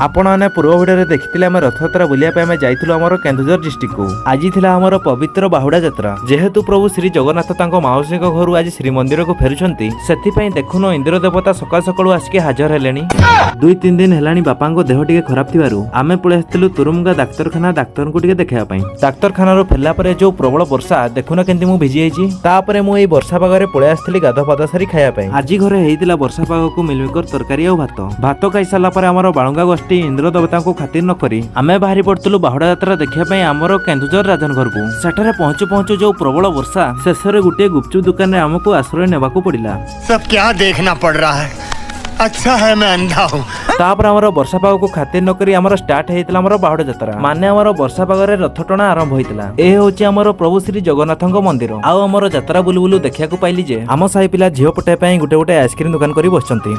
आपण मैंने पूर्व भिडियो देखिथिले आम रथयात्रा बुलिया पे आम जाइथिलु हमर केन्दुझर डिस्ट्रिक्ट को। आज थिला हमर पवित्र बाहुडा यात्रा। जेहेतु प्रभु श्री जगन्नाथ तांको माउसी घर आज श्रीमंदिर को फेरुछंती सेथि पई देखुनो इंद्र देवता सकाळ सकाळू आसिके हाजर हेलेनी। 2-3 दिन हेलानी बापांको देह टिके खराब थिबारु आमे पळे आस्तिलु तुरुमगा डाक्तरखाना डाक्टर को टिके देखैया पई। डाक्तरखाना रो फेरला परे जो प्रबल वर्षा देखुनो केंति मु भिजि आइछि तापरे मु एई वर्षा पागरे पळे आस्तिलि गाधा पादा सारी खाया पई। आज घरे हेइतिला वर्षा पाग को मिलमेकर तरकारी आ भात खाई सारा पर हमर बाळुंगा गोष्ठी इंद्र देवता को खातिर न करी आमे बाहरी पड़तलु बाहुडा यात्रा देखिया पई हमर केन्दुझर राजन घर को। सेठारे पहुंचु पहुंचु जो प्रबल वर्षा शेषरे गुटे गुपचुप दुकान रे हमको आश्रय नेबाको पड़िला। सब क्या देखना पड़ रहा है, अच्छा है मैं अंधा हूँ। तापर हमर वर्षा पाग को खातिर न करी हमर स्टार्ट हेइतला हमर बाहुडा यात्रा माने हमर वर्षा पागरे रथ टणा आरंभ होइतला। ए होची हमर प्रभु श्री जगन्नाथଙ୍କ मंदिर। आ हमर यात्रा बुलु बुलु देखिया को पाइली जे हम साई पिला झियो पटे पई गुटे गुटे आइसक्रीम दुकान करी बसचंती।